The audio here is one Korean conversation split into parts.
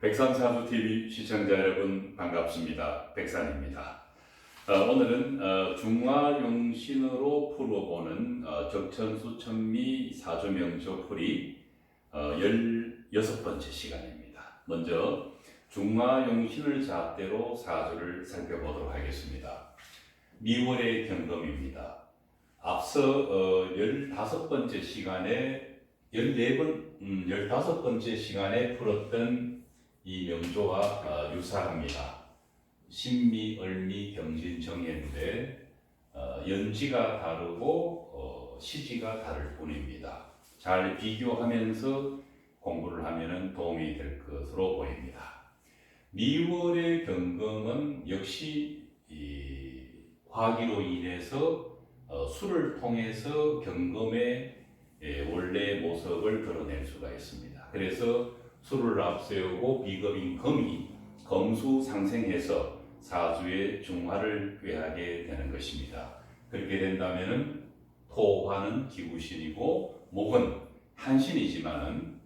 백산사주TV 시청자 여러분 반갑습니다. 백산입니다. 오늘은 중화용신으로 풀어보는 적천수천미 사주명조풀이 16번째 시간입니다. 먼저 중화용신을 잣대로 사주를 살펴보도록 하겠습니다. 미월의 경금입니다. 앞서 15번째 시간에 15번째 시간에 풀었던 이 명조와 유사합니다. 신미, 을미, 경진, 정해인데 연지가 다르고 시지가 다를 뿐입니다. 잘 비교하면서 공부를 하면 도움이 될 것으로 보입니다. 미월의 경금은 역시 이 화기로 인해서 수를 통해서 경금의 원래 모습을 드러낼 수가 있습니다. 그래서 수를 앞세우고 비겁인 금이 검수상생해서 사주의 중화를 꾀하게 되는 것입니다. 그렇게 된다면 토화는 기구신이고 목은 한신이지만은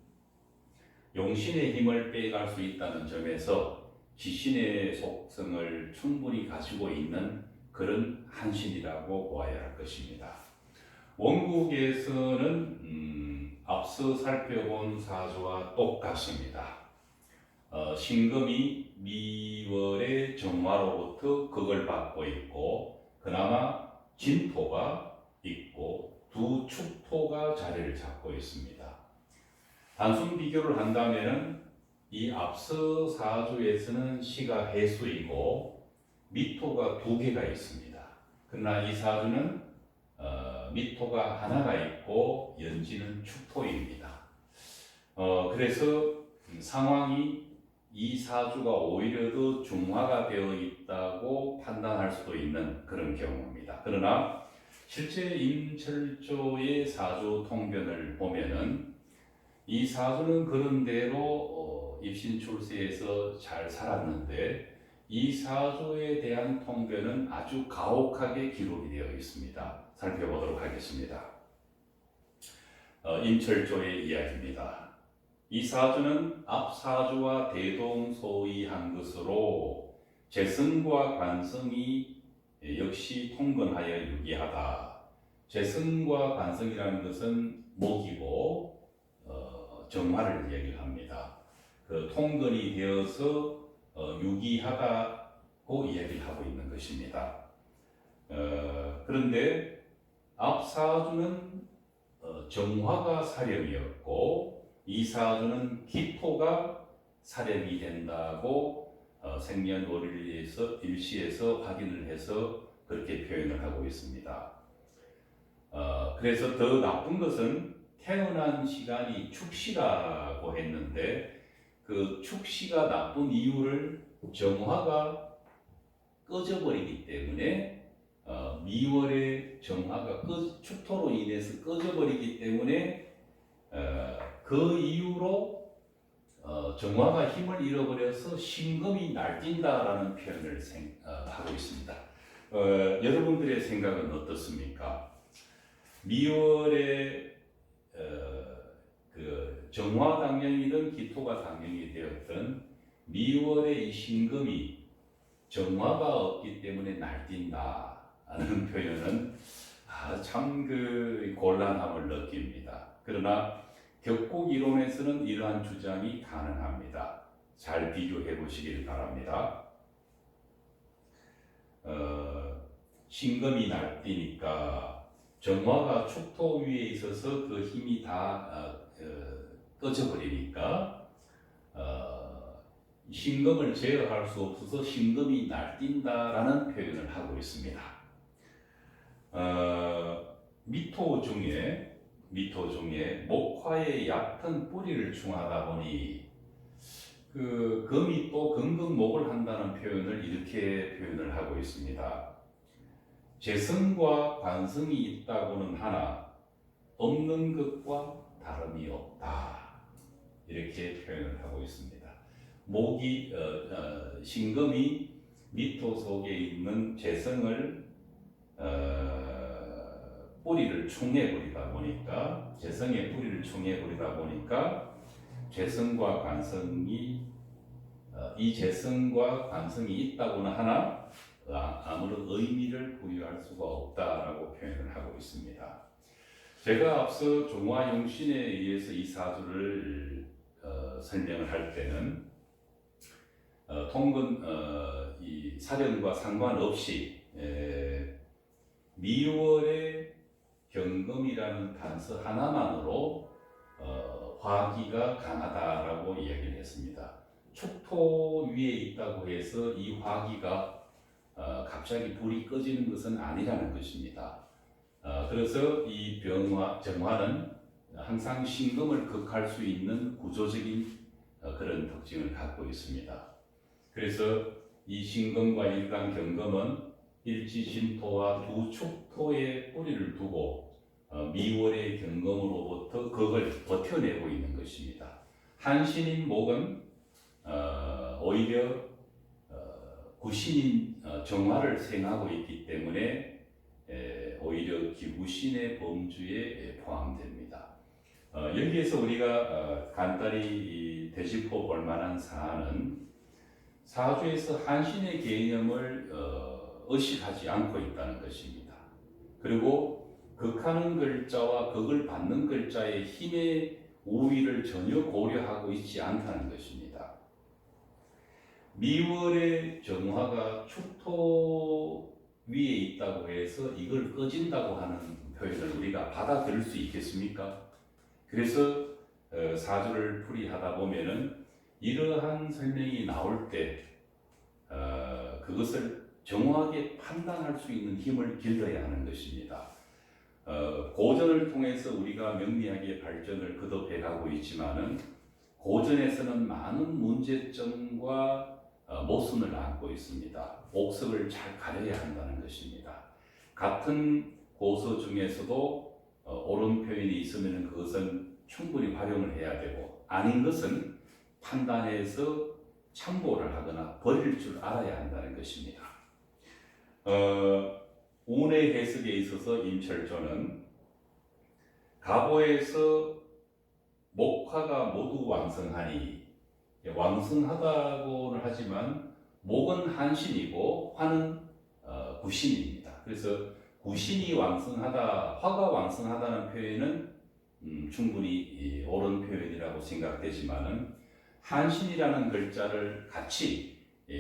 용신의 힘을 빼갈 수 있다는 점에서 지신의 속성을 충분히 가지고 있는 그런 한신이라고 보아야 할 것입니다. 원국에서는 앞서 살펴본 사주와 똑같습니다. 신금이 미월의 정화로부터 극을 받고 있고 그나마 진토가 있고 두 축토가 자리를 잡고 있습니다. 단순 비교를 한다면 이 앞서 사주에서는 시가 해수이고 미토가 두 개가 있습니다. 그러나 이 사주는 미토가 하나가 있고 연지는 축토입니다. 그래서 상황이 이 사주가 오히려 더 중화가 되어 있다고 판단할 수도 있는 그런 경우입니다. 그러나 실제 임철조의 사주 통변을 보면은 이 사주는 그런대로 입신출세에서 잘 살았는데 이 사주에 대한 통변은 아주 가혹하게 기록이 되어 있습니다. 살펴보도록 하겠습니다. 임철조의 이야기입니다. 이 사주는 앞 사주와 대동소이한 것으로 재성과 관성이 역시 통근하여 유기하다. 재성과 관성이라는 것은 목이고 정화를 얘기합니다. 그 통근이 되어서 유기하다고 이야기를 하고 있는 것입니다. 그런데 앞 사주는 정화가 사령이었고 이 사주는 기토가 사령이 된다고 생년월일에서 일시에서 확인을 해서 그렇게 표현을 하고 있습니다. 그래서 더 나쁜 것은 태어난 시간이 축시라고 했는데 그 축시가 나쁜 이유를 정화가 꺼져버리기 때문에 미월의 정화가 축토로 인해서 꺼져버리기 때문에 그 이후로 정화가 힘을 잃어버려서 신금이 날뛴다라는 표현을 하고 있습니다. 여러분들의 생각은 어떻습니까? 미월의 그 정화 당령이든 기토가 당령이 되었던 미월의 이 신금이 정화가 없기 때문에 날뛴다라는 표현은 참 그 곤란함을 느낍니다. 그러나 격국 이론에서는 이러한 주장이 가능합니다. 잘 비교해 보시길 바랍니다. 신금이 날뛰니까 정화가 축토 위에 있어서 그 힘이 다 꺼져버리니까 신금을 제어할 수 없어서 신금이 날뛴다라는 표현을 하고 있습니다. 미토 중에 목화의 얕은 뿌리를 충하다 보니 그 금이 또 금극목을 한다는 표현을 이렇게 표현을 하고 있습니다. 재성과 관성이 있다고는 하나 없는 것과 다름이 없다. 이렇게 표현을 하고 있습니다. 목이 신금이 미토 속에 있는 재성을 뿌리를 충해버리다 보니까 재성의 뿌리를 충해버리다 보니까 재성과 관성이 이 재성과 관성이 있다고는 하나 아무런 의미를 부여할 수가 없다라고 표현을 하고 있습니다. 제가 앞서 종화용신에 의해서 이 사주를 설명을 할 때는 통근 이 사령과 상관없이 미월의 경금이라는 단서 하나만으로 화기가 강하다라고 이야기를 했습니다. 축토 위에 있다고 해서 이 화기가 갑자기 불이 꺼지는 것은 아니라는 것입니다. 그래서 이 정화는 항상 신금을 극할 수 있는 구조적인 그런 특징을 갖고 있습니다. 그래서 이 신금과 일간 경금은 일지신토와 두 축토의 뿌리를 두고 미월의 경금으로부터 그걸 버텨내고 있는 것입니다. 한신인 목은 오히려 구신인 정화를 생하고 있기 때문에 오히려 기구신의 범주에 포함됩니다. 여기에서 우리가 간단히 되짚어 볼 만한 사안은 사주에서 한신의 개념을 의식하지 않고 있다는 것입니다. 그리고 극하는 글자와 극을 받는 글자의 힘의 우위를 전혀 고려하고 있지 않다는 것입니다. 미월의 정화가 축토 위에 있다고 해서 이걸 꺼진다고 하는 표현을 우리가 받아들일 수 있겠습니까? 그래서 사주를 풀이하다 보면은 이러한 설명이 나올 때 그것을 정확하게 판단할 수 있는 힘을 길러야 하는 것입니다. 고전을 통해서 우리가 명리학의 발전을 거듭해 가고 있지만은 고전에서는 많은 문제점과 모순을 안고 있습니다. 옥석을 잘 가려야 한다는 것입니다. 같은 고서 중에서도 옳은 표현이 있으면 그것은 충분히 활용을 해야 되고 아닌 것은 판단해서 참고를 하거나 버릴 줄 알아야 한다는 것입니다. 운의 해석에 있어서 임철조는 가보에서 목화가 모두 왕성하니 왕성하다고는 하지만 목은 한신이고 화는 구신입니다. 그래서 구신이 왕성하다, 화가 왕성하다는 표현은 충분히 옳은 표현이라고 생각되지만은 한신이라는 글자를 같이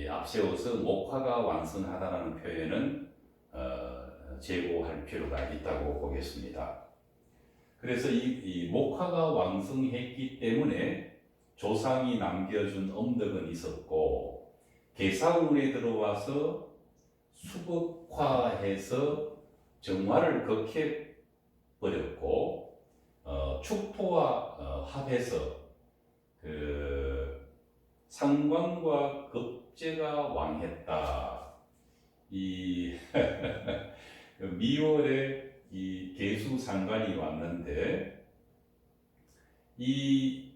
앞세워서 목화가 왕성하다는 표현은 제고할 필요가 있다고 보겠습니다. 그래서 이 목화가 왕성했기 때문에 조상이 남겨준 엄덕은 있었고 계사운에 들어와서 수극화해서 정화를 극해버렸고 축토와 합해서 그 상관과 급제가 왕했다. 이 미월에 이 계수 상관이 왔는데 이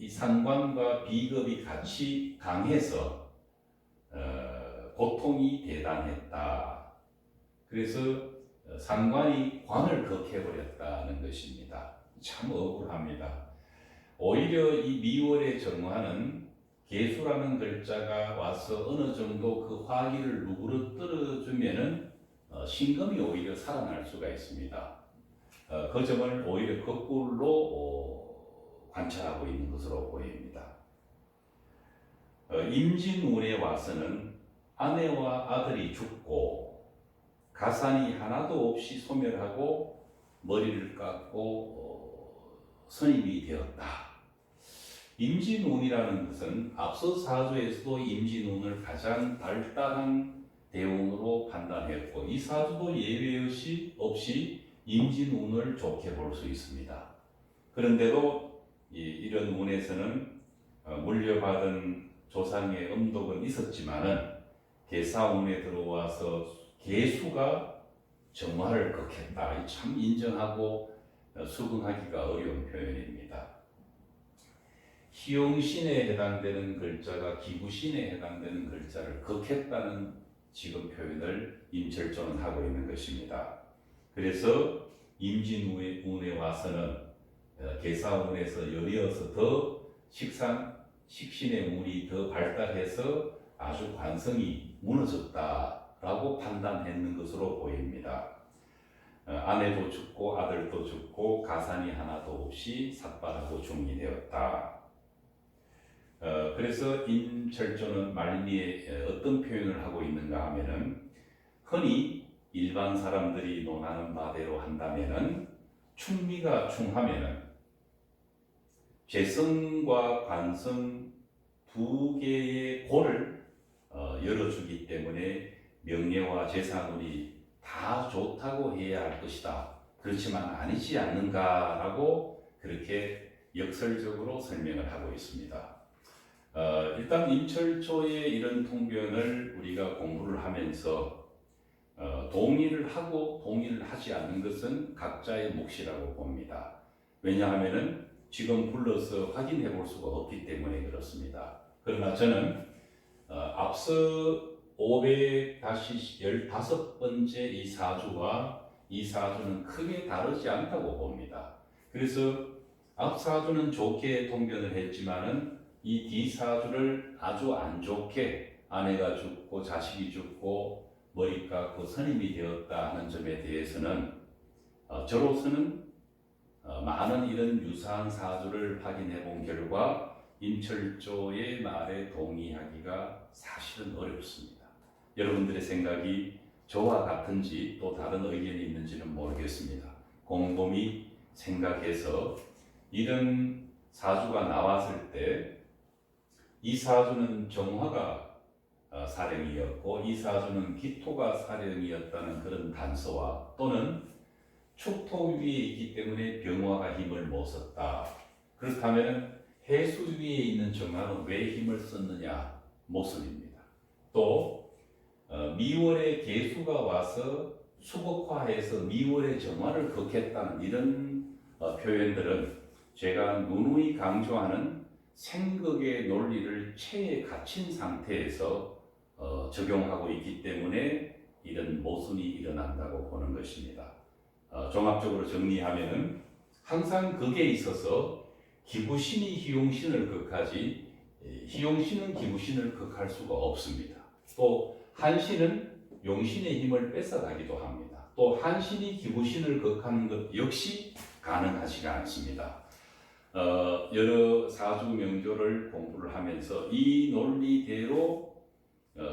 상관과 비겁이 같이 강해서 고통이 대단했다. 그래서 상관이 관을 극해버렸다는 것입니다. 참 억울합니다. 오히려 이 미월의 정화는 계수라는 글자가 와서 어느 정도 그 화기를 누그러뜨려주면은 신금이 오히려 살아날 수가 있습니다. 그 점을 오히려 거꾸로 관찰하고 있는 것으로 보입니다. 임진운에 와서는 아내와 아들이 죽고 가산이 하나도 없이 소멸하고 머리를 깎고 선임이 되었다. 임진운이라는 것은 앞서 사주에서도 임진운을 가장 발달한 대운으로 판단했고 이 사주도 예외 없이 임진운을 좋게 볼 수 있습니다. 그런데도 이런 운에서는 물려받은 조상의 음독은 있었지만은 계사운에 들어와서 계수가 정화를 극했다. 참 인정하고 수긍하기가 어려운 표현입니다. 희용신에 해당되는 글자가 기구신에 해당되는 글자를 극했다는 지금 표현을 임철조는 하고 있는 것입니다. 그래서 임진운에 와서는 계사운에서 열이어서 더 식신의 운이 더 발달해서 아주 관성이 무너졌다라고 판단했는 것으로 보입니다. 아내도 죽고 아들도 죽고 가산이 하나도 없이 삭발하고 중이 되었다. 그래서 임철조는 말미에 어떤 표현을 하고 있는가 하면은, 흔히 일반 사람들이 논하는 바대로 한다면은 충미가 충하면은 재성과 관성 두 개의 골을 열어주기 때문에 명예와 재산운이 다 좋다고 해야 할 것이다. 그렇지만 아니지 않는가라고 그렇게 역설적으로 설명을 하고 있습니다. 일단 임철조의 이런 통변을 우리가 공부를 하면서 동의를 하고 동의를 하지 않는 것은 각자의 몫이라고 봅니다. 왜냐하면은 지금 불러서 확인해 볼 수가 없기 때문에 그렇습니다. 그러나 저는 앞서 515번째 이 사주와 이 사주는 크게 다르지 않다고 봅니다. 그래서 앞 사주는 좋게 통변을 했지만은 이 뒤 사주를 아주 안 좋게, 아내가 죽고 자식이 죽고 머리 깎고 선임이 되었다 하는 점에 대해서는 저로서는 많은 이런 유사한 사주를 확인해 본 결과 임철조의 말에 동의하기가 사실은 어렵습니다. 여러분들의 생각이 저와 같은지 또 다른 의견이 있는지는 모르겠습니다. 곰곰이 생각해서 이런 사주가 나왔을 때 이 사주는 정화가 사령이었고 이 사주는 기토가 사령이었다는 그런 단서와, 또는 축토 위에 있기 때문에 병화가 힘을 못 썼다. 그렇다면 해수 위에 있는 정화는 왜 힘을 썼느냐? 모습입니다. 또 미월에 개수가 와서 수복화해서 미월의 정화를 극했다는 이런 표현들은 제가 누누이 강조하는 생극의 논리를 체에 갇힌 상태에서 적용하고 있기 때문에 이런 모순이 일어난다고 보는 것입니다. 종합적으로 정리하면은 항상 극에 있어서 기부신이 희용신을 극하지 희용신은 기부신을 극할 수가 없습니다. 또 한신은 용신의 힘을 뺏어가기도 합니다. 또 한신이 기부신을 극하는 것 역시 가능하지가 않습니다. 여러 사주 명조를 공부를 하면서 이 논리대로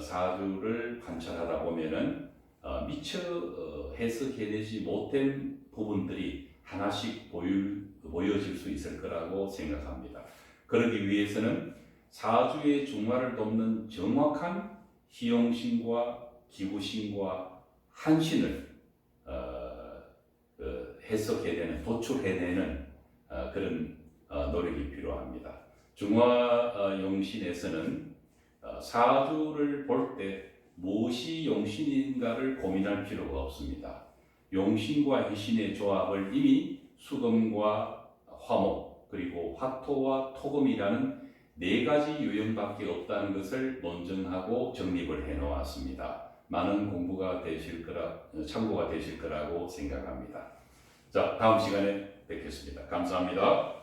사주를 관찰하다 보면은 미처 해석해내지 못된 부분들이 하나씩 보여질 수 있을 거라고 생각합니다. 그러기 위해서는 사주의 중화를 돕는 정확한 희용신과 기부신과 한신을 해석해내는, 도출해내는 그런 노력이 필요합니다. 중화용신에서는 사주를 볼 때 무엇이 용신인가를 고민할 필요가 없습니다. 용신과 희신의 조합을 이미 수금과 화목, 그리고 화토와 토금이라는 네 가지 유형밖에 없다는 것을 논증하고 정립을 해 놓았습니다. 많은 공부가 되실 참고가 되실 거라고 생각합니다. 자, 다음 시간에 뵙겠습니다. 감사합니다.